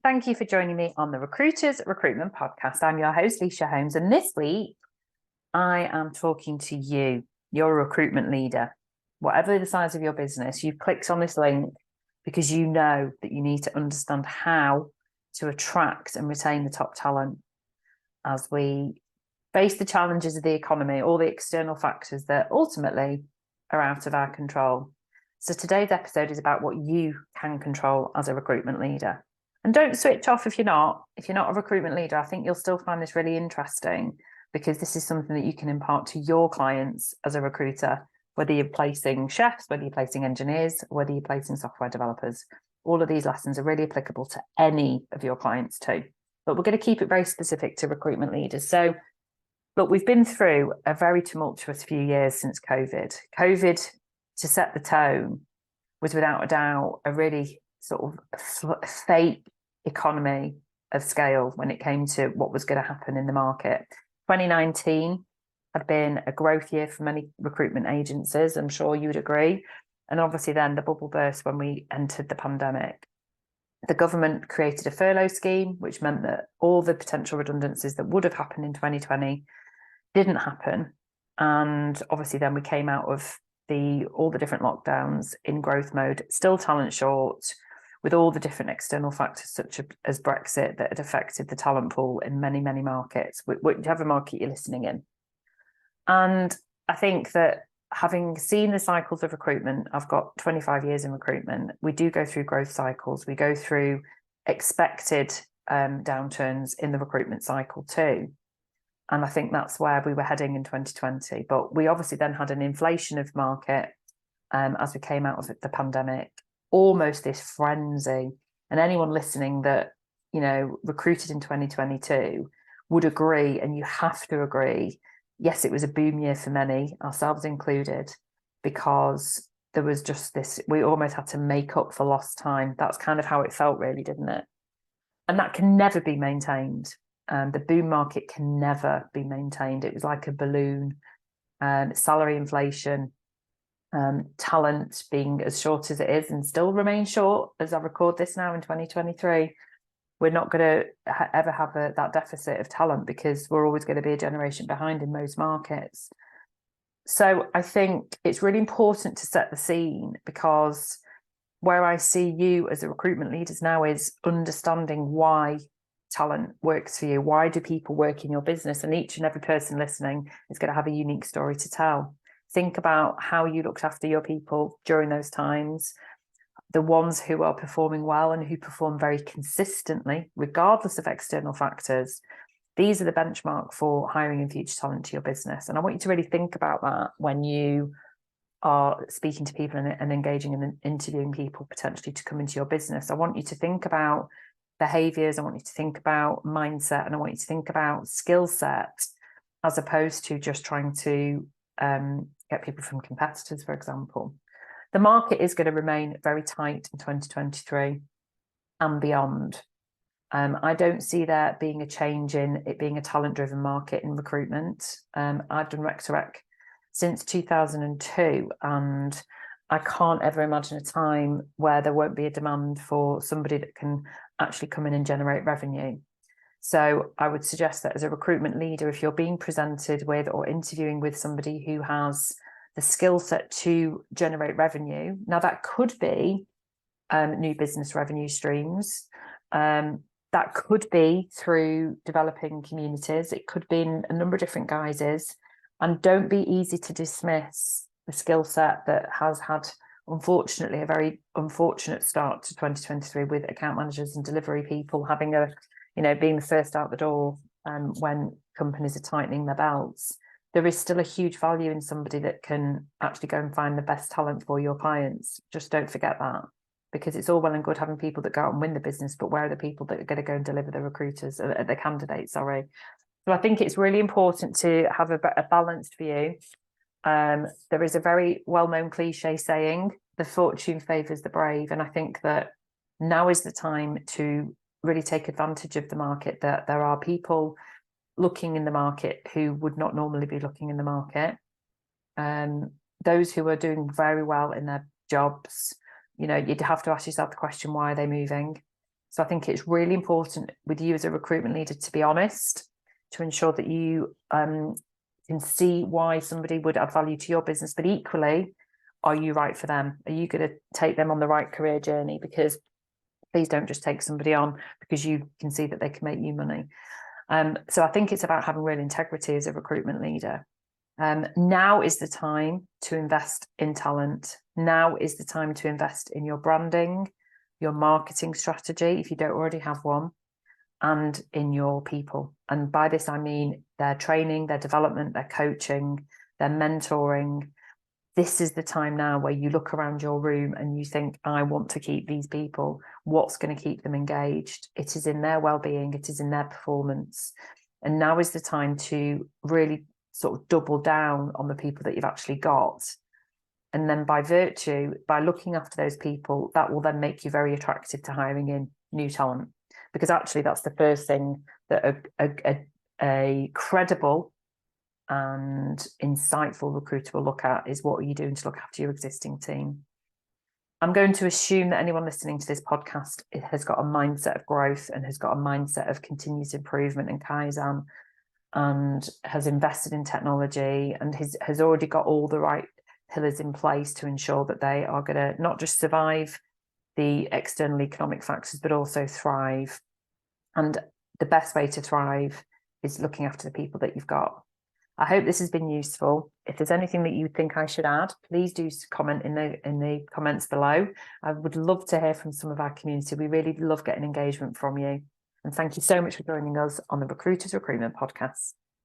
Thank you for joining me on the Recruiters Recruitment Podcast. I'm your host, Lysha Holmes, and this week I am talking to you. You're a recruitment leader. Whatever the size of your business, you've clicked on this link because you know that you need to understand how to attract and retain the top talent as we face the challenges of the economy, all the external factors that ultimately are out of our control. So today's episode is about what you can control as a recruitment leader. And don't switch off if you're not a recruitment leader. I think you'll still find this really interesting because this is something that you can impart to your clients as a recruiter, whether you're placing chefs, whether you're placing engineers, whether you're placing software developers. All of these lessons are really applicable to any of your clients too. But we're going to keep it very specific to recruitment leaders. So look, we've been through a very tumultuous few years since COVID. COVID, to set the tone, was without a doubt a really sort of fake economy of scale when it came to what was going to happen in the market. 2019 had been a growth year for many recruitment agencies, I'm sure you would agree. And obviously then the bubble burst when we entered the pandemic. The government created a furlough scheme, which meant that all the potential redundancies that would have happened in 2020 didn't happen. And obviously then we came out of all the different lockdowns in growth mode, still talent short, with all the different external factors such as Brexit that had affected the talent pool in many, many markets, whichever market you're listening in. And I think that having seen the cycles of recruitment, I've got 25 years in recruitment, we do go through growth cycles. We go through expected downturns in the recruitment cycle too. And I think that's where we were heading in 2020. But we obviously then had an inflation of market as we came out of the pandemic, almost this frenzy. And anyone listening that, recruited in 2022 would agree, and you have to agree, yes, it was a boom year for many, ourselves included, because there was just this, we almost had to make up for lost time. That's kind of how it felt, really, didn't it? And that can never be maintained. The boom market can never be maintained. It was like a balloon. Salary inflation, talent being as short as it is and still remain short as I record this now in 2023. We're not going to ever have that deficit of talent because we're always going to be a generation behind in most markets. So I think it's really important to set the scene, because where I see you as a recruitment leaders now is understanding why talent works for you. Why do people work in your business? And each and every person listening is going to have a unique story to tell. Think about how you looked after your people during those times, the ones who are performing well and who perform very consistently, regardless of external factors. These are the benchmark for hiring and future talent to your business. And I want you to really think about that when you are speaking to people and engaging and interviewing people potentially to come into your business. I want you to think about behaviors. I want you to think about mindset, and I want you to think about skill set, as opposed to just trying to get people from competitors, for example. The market is going to remain very tight in 2023 and beyond. I don't see there being a change in it being a talent-driven market in recruitment. I've done Rec to Rec since 2002, and I can't ever imagine a time where there won't be a demand for somebody that can actually come in and generate revenue. So I would suggest that as a recruitment leader, if you're being presented with or interviewing with somebody who has the skill set to generate revenue, now that could be new business revenue streams. That could be through developing communities. It could be in a number of different guises. And don't be easy to dismiss the skill set that has had, unfortunately, a very unfortunate start to 2023 with account managers and delivery people having being the first out the door when companies are tightening their belts. There is still a huge value in somebody that can actually go and find the best talent for your clients. Just don't forget that, because it's all well and good having people that go out and win the business, but where are the people that are going to go and deliver the candidates, sorry. So I think it's really important to have a balanced view. There is a very well-known cliche saying, the fortune favours the brave. And I think that now is the time to really take advantage of the market, that there are people looking in the market who would not normally be looking in the market. Those who are doing very well in their jobs, you'd have to ask yourself the question, why are they moving? So I think it's really important with you as a recruitment leader to be honest, to ensure that you can see why somebody would add value to your business, but equally, are you right for them? Are you going to take them on the right career journey? Because please don't just take somebody on because you can see that they can make you money. So I think it's about having real integrity as a recruitment leader. Now is the time to invest in talent. Now is the time to invest in your branding, your marketing strategy, if you don't already have one, and in your people. And by this, I mean their training, their development, their coaching, their mentoring. This is the time now where you look around your room and you think, I want to keep these people. What's going to keep them engaged? It is in their well-being. It is in their performance. And now is the time to really sort of double down on the people that you've actually got. And then by looking after those people, that will then make you very attractive to hiring in new talent. Because actually that's the first thing that a credible and insightful recruiter will look at is, what are you doing to look after your existing team? I'm going to assume that anyone listening to this podcast has got a mindset of growth and has got a mindset of continuous improvement and Kaizen, and has invested in technology and has already got all the right pillars in place to ensure that they are going to not just survive the external economic factors, but also thrive. And the best way to thrive is looking after the people that you've got. I hope this has been useful. If there's anything that you think I should add, please do comment in the comments below. I would love to hear from some of our community. We really love getting engagement from you. And thank you so much for joining us on the Recruiters Recruitment Podcast.